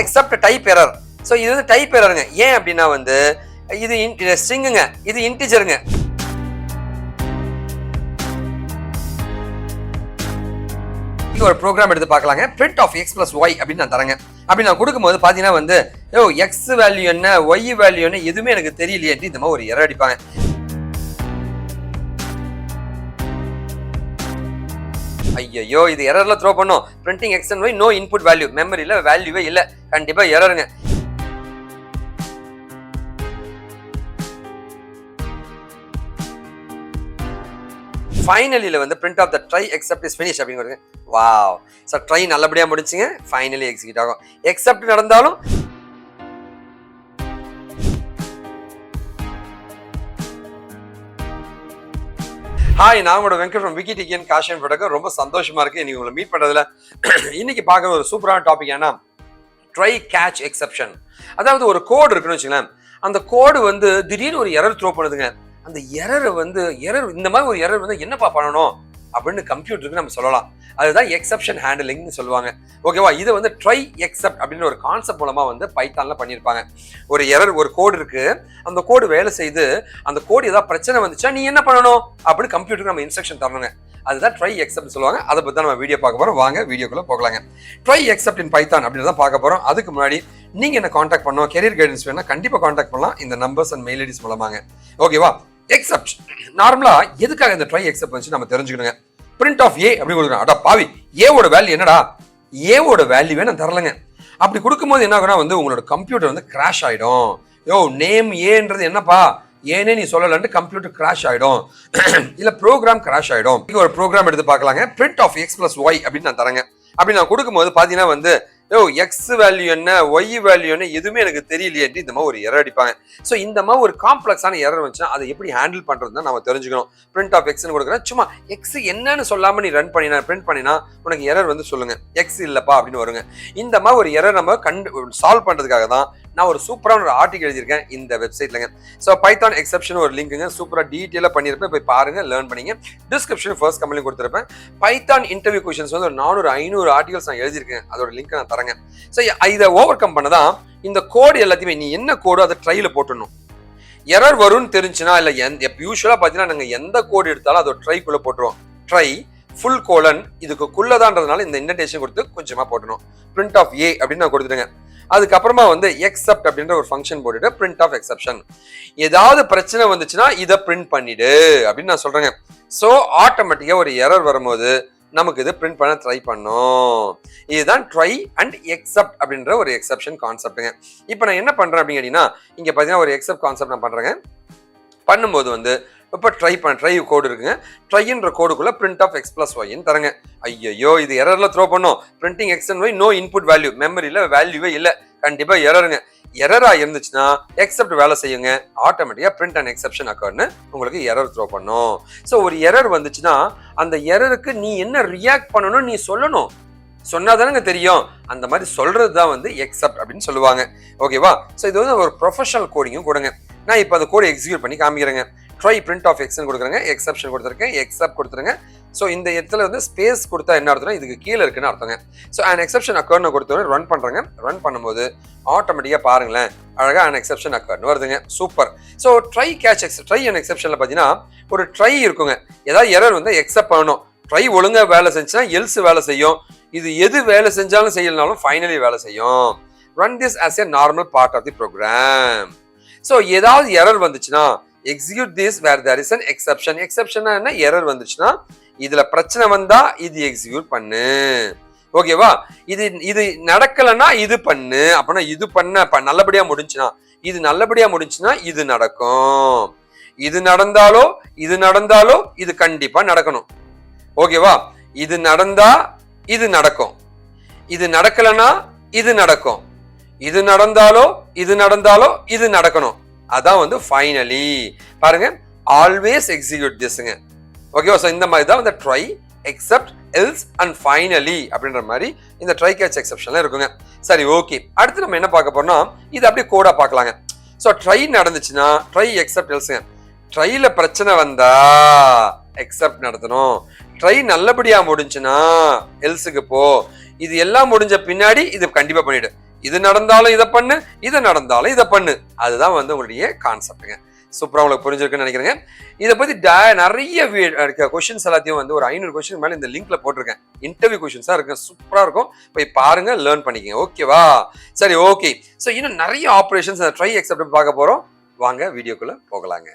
Accept type error. So இது வந்து type எரருங்க. ஏன் அப்படின்னா வந்து இது ஸ்ட்ரிங்குங்க, இது இன்டிஜருங்க. ஒரு ப்ரோக்ராம் எடுத்து பார்க்கலாங்க. print of x plus y அப்படின்னு நான் தரேங்க. அப்படி நான் கொடுக்கும்போது பார்த்தீங்கன்னா வந்து எக்ஸ் வேல்யூ என்ன ஒய் வேல்யூ என்ன எதுவுமே எனக்கு தெரியலையே இந்த மாதிரி ஒரு எரர் அடிப்பாங்க. ஐயோ இது எரர்ல த்ரோ பண்ணோம். Printing X and Y no input value, மெமரியில வேல்யூவே இல்லை, கண்டிப்பா எரருங்க. ஃபைனலில வந்து print of the try except is finished அப்படிங்கிறது. வாவ், சோ ட்ரை நல்லபடியா முடிஞ்சுங்க. ஃபைனலி எக்ஸிக்யூட் ஆகும். எக்ஸெப்ட் நடந்தாலும் ஹாய், நான் உங்களோட வெங்கட் ஃப்ரம் விக்கிடிகன் காஷன் ஃபோட்டோக்கு ரொம்ப சந்தோஷமா இருக்கு இன்னைக்கு உங்களை மீட் பண்றதுல. இன்னைக்கு பார்க்குற ஒரு சூப்பரான டாபிக் ஏன்னா ட்ரை கேட்ச் எக்ஸெப்ஷன். அதாவது ஒரு கோடு இருக்குன்னு வச்சுங்களேன், அந்த கோடு வந்து திடீர்னு ஒரு எரர் த்ரோ பண்ணுதுங்க. அந்த எரர் வந்து இந்த மாதிரி ஒரு எரர் வந்து என்னப்பா பண்ணணும் அப்படின்னு கம்ப்யூட்டருக்கு நம்ம சொல்லலாம். அதுதான் எக்ஸெப்ஷன் ஹேண்டலிங்னு சொல்லுவாங்க. ஓகேவா? இதை வந்து ட்ரை எக்ஸெப்ட் அப்படின்னு ஒரு கான்செப்ட் மூலமா வந்து பைத்தான்ல பண்ணியிருப்பாங்க. ஒரு எரர், ஒரு கோடு இருக்கு, அந்த கோடு வேலை செய்து அந்த கோடு ஏதாவது பிரச்சனை வந்துச்சா நீ என்ன பண்ணணும் அப்படின்னு கம்ப்யூட்டருக்கு நம்ம இன்ஸ்ட்ரக்ஷன் தரணுங்க. அதுதான் ட்ரை எக்ஸெப்ட் சொல்லுவாங்க. அதை பத்தி நம்ம வீடியோ பார்க்க போறோம். வாங்க வீடியோக்குள்ள போகலாங்க. ட்ரை எக்ஸெப்ட் இன் பைத்தான் அப்படின்னு தான் பார்க்க போறோம். அதுக்கு முன்னாடி நீங்க என்ன கான்டாக்ட் பண்ணணும், கெரியர் கைடன்ஸ் வேணா கண்டிப்பா கான்டாக்ட் பண்ணலாம் இந்த நம்பர்ஸ் அண்ட் மெயில் ஐடிஸ் மூலமாங்க. ஓகேவா? எக்ஸெப்ட் நார்மலா எதுக்காக இந்த ட்ரை எக்ஸெப்ட் வந்து நம்ம தெரிஞ்சுக்கணுங்க. print of a அப்படி கொடுக்குறேன். அடா பாவி, ஏவோட வேல்யூ என்னடா, ஏவோட வேல்யூவே நான் தரலங்க. அப்படி கொடுக்கும்போது என்ன ஆகுனா வந்து உங்களோட கம்ப்யூட்டர் வந்து கிராஷ் ஆயிடும். நேம் ஏன்றது என்னப்பா ஏனே நீ சொல்லலன்ட்டு கம்ப்யூட்டர் கிராஷ் ஆயிடும், இல்ல ப்ரோக்ராம் கிராஷ் ஆயிடும். ஒரு ப்ரோக்ராம் எடுத்து பார்க்கலாங்க. print of x plus y அப்படின்னு நான் தரேங்க. அப்படி நான் கொடுக்கும்போது பாத்தீங்கன்னா வந்து எக்ஸ் வேல்யூ என்ன ஒய் வேல்யூ என்ன எதுவுமே எனக்கு தெரியலையே இந்த மாதிரி ஒரு எரர் அடிப்பாங்க. ஸோ இந்த மாதிரி ஒரு காம்ப்ளெக்ஸான எரர் வந்துச்சுன்னா அதை எப்படி ஹேண்டில் பண்றதுன்னு நம்ம தெரிஞ்சுக்கணும். print of x கொடுக்குறேன், சும்மா எக்ஸ் என்னன்னு சொல்லாம நீ பிரிண்ட் பண்ணினா உனக்கு எரர் வந்து சொல்லுங்க, எக்ஸ் இல்லப்பா அப்படின்னு வருங்க. இந்த மாதிரி ஒரு எரர் நம்ம சால்வ் பண்றதுக்காக தான் நான் ஒரு சூப்பரான ஒரு ஆர்டிகல் எழுதியிருக்கேன் இந்த வெப்சைட்லங்க. ஸோ பைத்தான் எக்ஸெப்ஷன் ஒரு லிங்க்குங்க, சூப்பரா டீட்டெயிலாக பண்ணியிருப்பேன், போய் பாருங்க, லேர்ன் பண்ணிங்க. டிஸ்கிரிப்ஷன் ஃபர்ஸ்ட் கமெண்ட்ல கொடுத்துருப்பேன். பைத்தான் இன்டர்வியூ கொஸ்டின்ஸ் வந்து ஒரு 400-500 ஆர்டிகல்ஸ் நான் எழுதியிருக்கேன், அதோட லிங்க் நான் தரேங்க. ஸோ இதை ஓவர் கம் பண்ணதான் இந்த கோடு எல்லாத்தையுமே நீ என்ன கோடோ அதை ட்ரைல போட்டுடணும். எரர் வரும்னு தெரிஞ்சுன்னா இல்லை யூஸ்வலா பார்த்தீங்கன்னா நாங்கள் எந்த கோடு எடுத்தாலும் அதோட ட்ரைக்குள்ள போட்டுருவோம். ட்ரை ஃபுல் கோலன் இதுக்குள்ளதான்றதுனால இந்த இன்டென்டேஷன் கொடுத்து கொஞ்சமா போட்டணும். print of a அப்படின்னு நான் கொடுத்துட்டேங்க. அதுக்கப்புறமா வந்து எக்ஸெப்ட் அப்படின்ற ஒரு ஃபங்க்ஷன் போட்டுட்டு print of exception. ஏதாவது பிரச்சனை வந்துச்சுன்னா இதை பிரிண்ட் பண்ணிடு அப்படின்னு நான் சொல்றேங்க. ஸோ ஆட்டோமேட்டிக்கா ஒரு எரர் வரும்போது நமக்கு இது பிரிண்ட் பண்ண ட்ரை பண்ணும். இதுதான் ட்ரை அண்ட் எக்ஸெப்ட் அப்படின்ற ஒரு எக்ஸெப்ஷன் கான்செப்ட்டுங்க. இப்போ நான் என்ன பண்றேன் அப்படின்னா இங்க பாத்தீங்கன்னா ஒரு எக்ஸெப்ட் கான்செப்ட் நான் பண்றேங்க. பண்ணும்போது வந்து இப்போ ட்ரை கோடு இருக்குங்க. ட்ரைன்ற கோடுக்குள்ள print of x plus y தரங்க. ஐயோ இது எரர்ல த்ரோ பண்ணும். Printing X and Y no input value, மெமரியில வேல்யூவே இல்லை, கண்டிப்பா எரருங்க. எரரா இருந்துச்சுன்னா எக்ஸெப்ட் வேலை செய்யுங்க, ஆட்டோமேட்டிக்கா print and exception அக்கர்னு உங்களுக்கு எரர் த்ரோ பண்ணும். ஸோ ஒரு எரர் வந்துச்சுன்னா அந்த எரருக்கு நீ என்ன ரியாக்ட் பண்ணணும் நீ சொல்லணும். சொன்னாதானங்க தெரியும். அந்த மாதிரி சொல்றது தான் வந்து எக்ஸெப்ட் அப்படின்னு சொல்லுவாங்க. ஓகேவா? ஸோ இது வந்து ஒரு ப்ரொஃபஷனல் கோடிங்கும் கொடுங்க. நான் இப்போ அந்த கோடை எக்ஸிக்யூட் பண்ணி காமிக்கிறேங்க. ட்ரை print of x கொடுக்குறேங்க, எக்ஸெப்ஷன் கொடுத்துருக்கேன், எக்ஸெப்ட் கொடுத்துருங்க. ஸோ இந்த இடத்துல வந்து ஸ்பேஸ் கொடுத்தா என்ன அர்த்தம்னா இதுக்கு கீழே இருக்குன்னு அர்த்தங்க. ஸோ an exception occurred கொடுத்தோன்னே ரன் பண்றேங்க. ரன் பண்ணும்போது ஆட்டோமேட்டிக்கா பாருங்களேன் அழகா an exception occurred வருதுங்க. சூப்பர். ஸோ ட்ரை அண்ட் எக்ஸெப்ஷன்ல பார்த்தீங்கன்னா ஒரு ட்ரை இருக்குங்க. ஏதாவது எரர் வந்து எக்ஸெப்ட் பண்ணணும். ட்ரை ஒழுங்கா வேலை செஞ்சுன்னா எல்ஸ் வேலை செய்யும். இது எது வேலை செஞ்சாலும் செய்யலனாலும் ஃபைனலி வேலை செய்யும். run this as a normal part of the program. So ஏதாவது எரர் வந்துச்சுன்னா execute this where there is an exception. எக்ஸெப்ஷனா என்ன, எரர் வந்துச்சுன்னா இதுல பிரச்சனை வந்தா இது எக்ஸிக்யூட் பண்ணு. ஓகேவா? இது நடக்கலன்னா இது பண்ணு. அப்படின்னா இது பண்ண நல்லபடியா முடிஞ்சுன்னா இது நடக்கும். இது நடந்தாலோ இது கண்டிப்பா நடக்கணும். ஓகேவா? இது நடந்தா இது நடக்கும், இது நடக்கலன்னா இது நடக்கும், இது நடந்தாலோ இது நடக்கணும். அதான் வந்து ஃபைனலி பாருங்க ஆல்வேஸ் எக்ஸிக்யூட் திஸ்ங்க. ஓகேவா? ஸோ இந்த மாதிரி தான் வந்து try except else and finally அப்படின்ற மாதிரி இந்த ட்ரை கேட்ச் எக்ஸெப்ஷன்ல இருக்குங்க. சரி, ஓகே. அடுத்து நம்ம என்ன பார்க்க போறோம்னா இது அப்படியே கோடா பார்க்கலாங்க. ஸோ ட்ரை நடந்துச்சுன்னா ட்ரை எக்ஸெப்ட் எல்ஸுங்க. ட்ரைல பிரச்சனை வந்தா எக்ஸெப்ட் நடத்தணும். ட்ரை நல்லபடியா முடிஞ்சுன்னா எல்ஸுக்கு போ. இது எல்லாம் முடிஞ்ச பின்னாடி இது கண்டிப்பா பண்ணிடு. இது நடந்தாலும் இதை பண்ணு, இது நடந்தாலும் இதை பண்ணு. அதுதான் வந்து உங்களுடைய கான்செப்டுங்க. சூப்பரா உங்களுக்கு புரிஞ்சிருக்குன்னு நினைக்கிறேங்க. இதை பத்தி நிறைய கொஸ்டின்ஸ் எல்லாத்தையும் வந்து ஒரு 500 கொஸ்டின் மேல இந்த லிங்க்ல போட்டிருக்கேன். இன்டர்வியூ கொஸ்டின்ஸா இருக்கு, சூப்பரா இருக்கும். போய் பாருங்க, லேர்ன் பண்ணிக்கங்க. ஓகேவா? சரி, ஓகே. ஸோ இன்னும் நிறைய ஆப்ரேஷன்ஸ் ட்ரை எக்ஸெப்ட் பார்க்க போறோம். வாங்க வீடியோக்குள்ள போகலாங்க.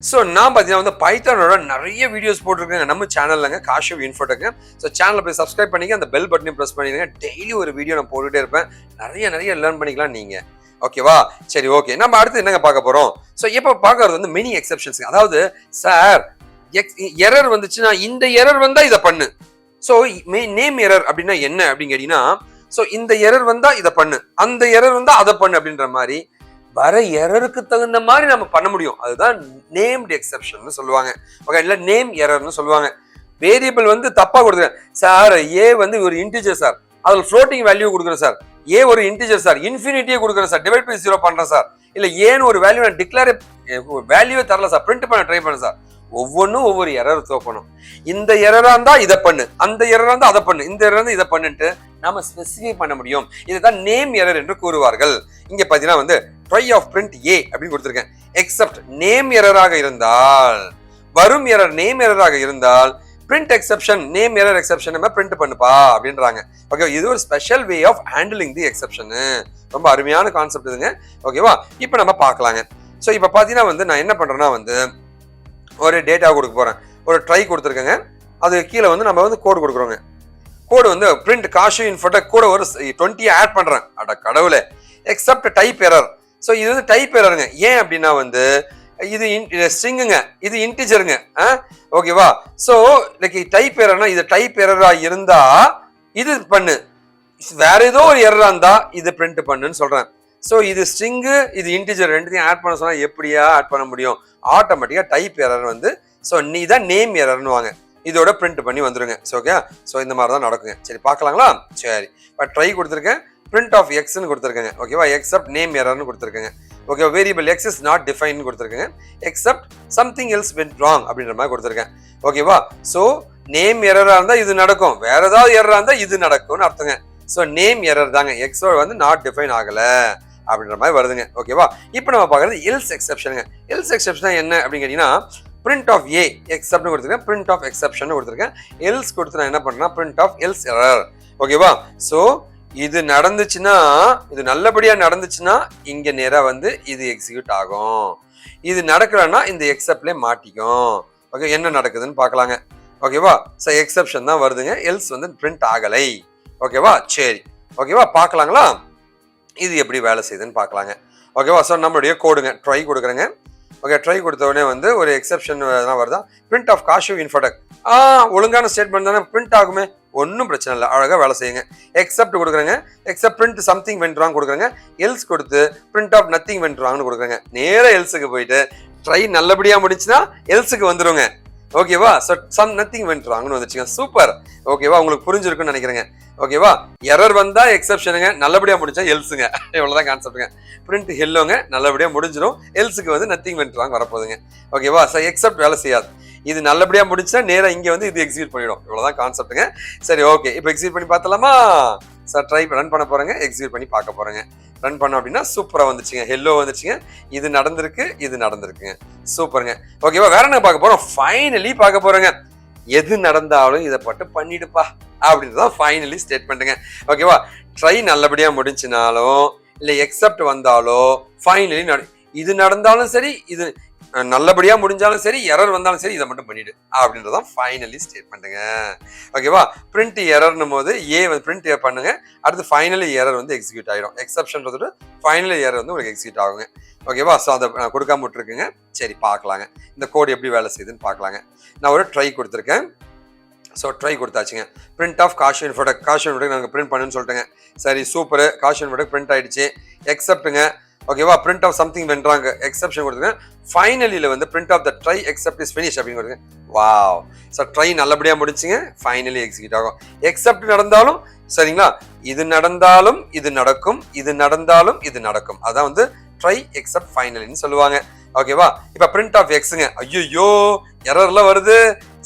ஸோ நான் பார்த்தீங்கன்னா வந்து பைத்தானோட நிறைய வீடியோஸ் போட்டிருக்கேங்க நம்ம சேனல்லங்க, காஷிவ் இன்ஃபோடெக். ஸோ சேனலை போய் சப்ஸ்கிரைப் பண்ணிக்க, அந்த பெல் பட்டனையும் ப்ரெஸ் பண்ணிடுங்க. டெய்லி ஒரு வீடியோ நான் போட்டுகிட்டே இருப்பேன். நிறைய லேர்ன் பண்ணிக்கலாம் நீங்க. ஓகேவா? சரி, ஓகே. நம்ம அடுத்து என்னங்க பார்க்க போறோம்? ஸோ இப்போ பார்க்கறது வந்து மெனி எக்ஸெப்ஷன்ஸ். அதாவது சார் எரர் வந்துச்சுன்னா இந்த எரர் வந்தா இதை பண்ணு. ஸோ நேம் எரர் அப்படின்னா என்ன அப்படின்னு கேட்டீங்கன்னா, ஸோ இந்த எரர் வந்தா இதை பண்ணு, அந்த எரர் வந்தா அதை பண்ணு அப்படின்ற மாதிரி வர எரருக்கு தகுந்த மாதிரி நம்ம பண்ண முடியும். அதுதான் நேம்டு எக்ஸெப்ஷன் சொல்லுவாங்க. ஓகே, இல்ல நேம் எரர்னு சொல்லுவாங்க. வேரியபிள் வந்து தப்பா கொடுக்குறேன் சார், ஏ வந்து ஒரு இன்டிஜர் சார், அதுல ஃப்ளோட்டிங் வேல்யூ கொடுக்குறேன் சார், ஏ ஒரு இன்டிஜர் சார், இன்ஃபினிட்டியே கொடுக்குறேன் சார், டிவைட் பை 0 பண்றேன் சார், இல்ல ஏன்னு ஒரு வேல்யூ நான் டிக்ளேர் வேல்யூவே தரல சார், பிரிண்ட் பண்ண ட்ரை பண்ண சார். ஒவ்வொன்றும் ஒவ்வொரு எரர் தோக்கணும். இந்த எரரா இருந்தா இதை பண்ணு, அந்த எரரா இருந்தா அதை பண்ணு, இந்த எரரா இருந்தா இதை பண்ணுட்டு நாம ஸ்பெசிஃபை பண்ண முடியும். இதுதான் நேம் எரர் என்று கூறுவார்கள். இங்க பாத்தீங்கன்னா வந்து ட்ரை ஆஃப் பிரிண்ட் ஏ அப்படின்னு கொடுத்திருக்கேன். எக்ஸப்ட் நேம் எரராக இருந்தால், வரும் எரர் நேம் எரராக இருந்தால் print exception, name error exception நம்ம பிரிண்ட் பண்ணுப்பா அப்படின்றாங்க. ஓகே, இது ஒரு special way of handling the exception. ரொம்ப அருமையான கான்செப்ட் இதுங்க. ஓகேவா? இப்போ நம்ம பார்க்கலாங்க. ஸோ இப்போ பார்த்தீங்கன்னா வந்து நான் என்ன பண்றேன்னா வந்து ஒரு டேட்டா கொடுக்க போறேன். ஒரு ட்ரை கொடுத்துருக்கேங்க. அது கீழே வந்து நம்ம வந்து கோடு கொடுக்குறோங்க. கோடு வந்து பிரிண்ட் காஷிவ் இன்ஃபோடெக் கூட ஒரு 20 ஆட் பண்றேன். அட கடவுளே, எக்ஸப்ட் டைப் எரர். ஸோ இது வந்து டைப் எரருங்க. ஏன் அப்படின்னா வந்து இது ஸ்ட்ரிங்குங்க, இது இன்டிஜருங்க. ஓகேவா? ஸோ லைக் டைப் எரர்னா இது டைப் எரரா இருந்தா இது பண்ணு, வேற ஏதோ ஒரு எரரா இருந்தா இது பிரிண்ட் பண்ணுன்னு சொல்றேன். ஸோ இது ஸ்ட்ரிங்கு, இது இன்டிஜர், ரெண்டுத்தையும் ஆட் பண்ண சொன்னா எப்படியா ஆட் பண்ண முடியும்? ஆட்டோமேட்டிக்கா டைப் எரர் வந்து ஸோ நீ தான் நேம் எரர்னு வாங்க, இதோட பிரிண்ட் பண்ணி வந்துருங்க. ஓகே, ஸோ இந்த மாதிரி தான் நடக்குங்க. சரி, பார்க்கலாங்களா? சரி, இப்போ ட்ரை கொடுத்துருக்கேன், பிரிண்ட் ஆஃப் எக்ஸ்ன்னு கொடுத்துருக்கேங்க. ஓகேவா? எக்ஸப்ட் நேம் எரர்னு கொடுத்துருக்கேங்க. Okay, variable X is not define கொடுத்துருக்கேங்க. Except something else went wrong அப்படின்ற மாதிரி கொடுத்துருக்கேன். ஓகேவா? ஸோ நேம் எரரா இருந்தா இது நடக்கும், வேற ஏதாவது எரரா இருந்தா இது நடக்கும்னு அர்த்தங்க. ஸோ நேம் எரர் தாங்க, எக்ஸோட வந்து நாட் டிஃபைன் ஆகல அப்படின்ற மாதிரி வருதுங்க. ஓகேவா? இப்போ நம்ம பார்க்கறது எல்ஸ் எக்ஸெப்ஷனுங்க. எல்ஸ் எக்ஸெப்ஷன் என்ன அப்படின்னு கேட்டீங்கன்னா, பிரிண்ட் ஆஃப் ஏ எக்ஸப்ட்னு கொடுத்துருக்கேன், பிரிண்ட் ஆஃப் எக்ஸெப்ஷன் கொடுத்துருக்கேன். எல்ஸ் கொடுத்து நான் என்ன பண்றேன்னா பிரிண்ட் ஆஃப் எல்ஸ் எரர். ஓகேவா? ஸோ இது நடந்துச்சுன்னா, இது நல்லபடியா நடந்துச்சுன்னா இங்க நேரா வந்து இது எக்ஸிக்யூட் ஆகும். இது நடக்கலன்னா இந்த எக்ஸப்ட்லேயே மாட்டிக்கும். ஓகே, என்ன நடக்குதுன்னு பார்க்கலாங்க. ஓகேவா? ஸோ எக்ஸெப்ஷன் தான் வருதுங்க, எல்ஸ் வந்து பிரிண்ட் ஆகலை. ஓகேவா? சரி, ஓகேவா? பார்க்கலாங்களா இது எப்படி வேலை செய்யுதுன்னு பார்க்கலாங்க. ஓகேவா? ஸோ நம்மளுடைய கோடுங்க ட்ரை கொடுக்குறேங்க. ஓகே, ட்ரை கொடுத்த உடனே வந்து ஒரு எக்ஸெப்ஷன் தான் வருதா, பிரிண்ட் ஆஃப் காஷிவ் இன்ஃபோடெக். ஒழுங்கான ஸ்டேட்மெண்ட் தானே, பிரிண்ட் ஆகுமே, ஒன்றும் பிரச்சனை இல்லை, அழகாக வேலை செய்யுங்க. எக்ஸப்ட் கொடுக்குறேங்க, accept print something went wrong கொடுக்குறேங்க. எல்ஸ் கொடுத்து பிரிண்ட் ஆஃப் நத்திங் வென்ட் ராங்னு கொடுக்குறேங்க. நேராக எல்ஸுக்கு போயிட்டு ட்ரை நல்லபடியாக முடிச்சுன்னா எல்ஸுக்கு வந்துருங்க. ஓகேவா? ஸோ சம் நத்திங் வென்ட் ராங்னு வந்துச்சுங்க. சூப்பர். ஓகேவா? உங்களுக்கு புரிஞ்சிருக்குன்னு நினைக்கிறேங்க. ஓகேவா? எரர் வந்தா எக்ஸெப்ஷனுங்க, நல்லபடியா முடிஞ்சா எல்ஸுங்க. இவ்வளவுதான் கான்செப்ட்டுங்க. பிரிண்ட் ஹெல்லோங்க, நல்லபடியா முடிஞ்சிடும். எல்ஸுக்கு வந்து நத்திங் வென்ட் ராங் வரப்போகுதுங்க. ஓகேவா? ஸோ எக்ஸப்ட் வேலை செய்யாது. இது நல்லபடியா முடிச்சுன்னா நேரா இங்க வந்து இது எக்ஸிக்யூட் பண்ணிடும். இவ்வளவுதான் கான்செப்ட்டுங்க. சரி, ஓகே, இப்போ எக்ஸிக்யூட் பண்ணி பார்த்தலாமா? சார் ட்ரை ரன் பண்ண போறேங்க, எக்ஸிக்யூட் பண்ணி பார்க்க போறேங்க. ரன் பண்ணோம் அப்படின்னா சூப்பரா வந்துச்சுங்க, ஹெல்லோ வந்துச்சுங்க. இது நடந்திருக்கு, இது நடந்திருக்குங்க. சூப்பருங்க. ஓகேவா? வேற என்ன பார்க்க போறோம்? ஃபைனலி பார்க்க போறேங்க. எது நடந்தாலும் இதை பட்டு பண்ணிடுப்பா அப்படின்றதான் ஃபைனலி ஸ்டேட்மெண்ட்டுங்க. ஓகேவா? ட்ரை நல்லபடியா முடிஞ்சுனாலும் இல்லை எக்ஸப்ட் வந்தாலோ ஃபைனலி இது நடந்தாலும் சரி, இது நல்லபடியா முடிஞ்சாலும் சரி, எரர் வந்தாலும் சரி, இதை மட்டும் பண்ணிடு அப்படின்றதான் ஃபைனலி ஸ்டேட்மெண்ட்டுங்க. ஓகேவா? பிரிண்ட் எரர்னும் போது பிரிண்ட் பண்ணுங்க, அடுத்து ஃபைனலி எரர் வந்து எக்ஸிக்யூட் ஆயிடும். எக்ஸப்ஷன் ஃபைனலி எரர் வந்து உங்களுக்கு எக்ஸிக்யூட் ஆகுங்க. ஓகேவா? ஸோ அதை நான் கொடுக்காம விட்டுருக்குங்க. சரி, பார்க்கலாங்க இந்த கோடு எப்படி வேலை செய்யுதுன்னு பார்க்கலாங்க. நான் ஒரு ட்ரை கொடுத்துருக்கேன். ஸோ ட்ரை கொடுத்தாச்சுங்க. பிரிண்ட் ஆஃப் காஷன் ப்ராடக்ட் நாங்கள் பிரிண்ட் பண்ணுன்னு சொல்லிட்டுங்க. சரி, சூப்பர். காஷன் ப்ராடக்ட் பிரிண்ட் ஆயிடுச்சு. எக்ஸப்ட்டுங்க. ஓகேவா? பிரிண்ட் ஆஃப் சம்திங் வென்றாங்க, எக்ஸப்ஷன் கொடுத்துருங்க. ஃபைனலியில் வந்து print of the try except is finish அப்படின்னு கொடுங்க. வாவ்! ஸோ ட்ரை நல்லபடியாக முடிச்சுங்க. ஃபைனலி எக்ஸிக்யூட் ஆகும். எக்ஸப்ட் நடந்தாலும் சரிங்களா, இது நடந்தாலும் இது நடக்கும், இது நடந்தாலும் இது நடக்கும். அதான் வந்து ட்ரை எக்ஸப்ட் ஃபைனலின்னு சொல்லுவாங்க. ஓகேவா? இப்போ பிரிண்ட் ஆஃப் எக்ஸுங்க. ஐயோ, எரர்லாம் வருது.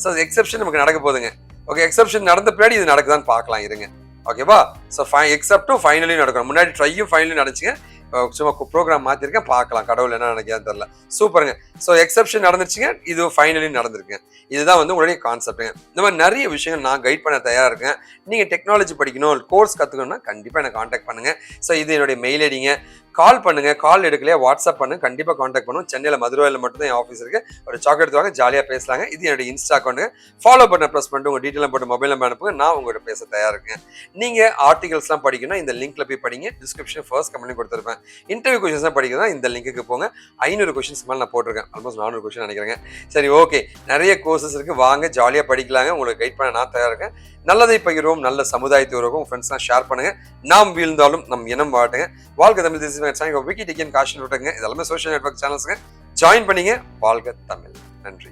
ஸோ எக்ஸப்ஷன் நமக்கு நடக்க போகுதுங்க. ஓகே, எக்ஸப்ஷன் நடந்த பின்னாடி இது நடக்குதான்னு பார்க்கலாம் இருங்க. ஓகேவா? ஸோ எக்ஸப்டும் ஃபைனலியும் நடக்கணும். முன்னாடி ட்ரையும் ஃபைனலியும் நடந்துச்சுங்க. சும்மா ப்ரோக்ராம் மாற்றிருக்கேன், பார்க்கலாம் கடவுள் என்ன நினைக்கிறேன்னு தெரியல. சூப்பருங்க. ஸோ எக்ஸப்ஷன் நடந்துச்சுங்க, இது ஃபைனலியும் நடந்திருக்குங்க. இதுதான் வந்து உங்களுடைய கான்செப்ட்டுங்க. இந்த மாதிரி நிறைய விஷயங்கள் நான் கைட் பண்ண தயாராக இருக்கேன். நீங்கள் டெக்னாலஜி படிக்கணும், கோர்ஸ் கற்றுக்கணும்னா கண்டிப்பாக என்னை காண்டாக்ட் பண்ணுங்கள். ஸோ இது என்னுடைய மெயில் ஐடிங்க. கால் பண்ணுங்க, கால் எடுக்கலையா வாட்ஸ்அப் பண்ணுங்க, கண்டிப்பாக காண்டாக்ட் பண்ணுவோம். சென்னையில் மதுரையில் மட்டும் தான் என் ஆஃபீஸ் இருக்கு. ஒரு சாக்லேட் எடுத்து வாங்க, ஜாலியாக பேசலாங்க. இது என்னுடைய இன்ஸ்டா அக்கௌண்ட். ஃபாலோ பண்ண ப்ரெஸ் பண்ணிட்டு உங்கள் டீட்டெயிலாம் போட்டு மொபைல் நம்பர் அனுப்புங்க, நான் உங்கள்கிட்ட பேச தயாராக இருக்கேன். நீங்கள் ஆர்டிகல்ஸ்லாம் படிக்கணும், இந்த லிங்க்ல போய் படிங்க. டிஸ்கிரிப்ஷன் ஃபர்ஸ்ட் கமெண்ட் கொடுத்துருப்பேன். இன்டர்வியூ கொஸ்டின்ஸ்லாம் படிக்கிறதா இந்த லிங்க்குக்கு போங்க. 500 கொஸ்டின்ஸ் மேலே நான் போட்டிருக்கேன். ஆல்மோஸ்ட் 400 கொஸ்டின் நினைக்கிறேங்க. சரி, ஓகே. நிறைய கோர்சஸ் இருக்கு, வாங்க ஜாலியாக படிக்கலாங்க. உங்களுக்கு கைட் பண்ண நான் தயாராக இருக்கேன். நல்லதை பகிர்வோம், நல்ல சமுதாயத்தை உருவாக்கும். ஃப்ரெண்ட்ஸ்லாம் ஷேர் பண்ணுங்க. நாம் வீழ்ந்தாலும் நம் இனம் வாட்டுங்க. வாழ்க்கை தமிழ் தேசிய விக்கி டிக்கன் காஷன் விட்டுங்க. இதெல்லாமே சோஷியல் நெட்வொர்க் சேனல்ஸுங்க. ஜாயின் பண்ணிங்க. வாழ்க தமிழ். நன்றி.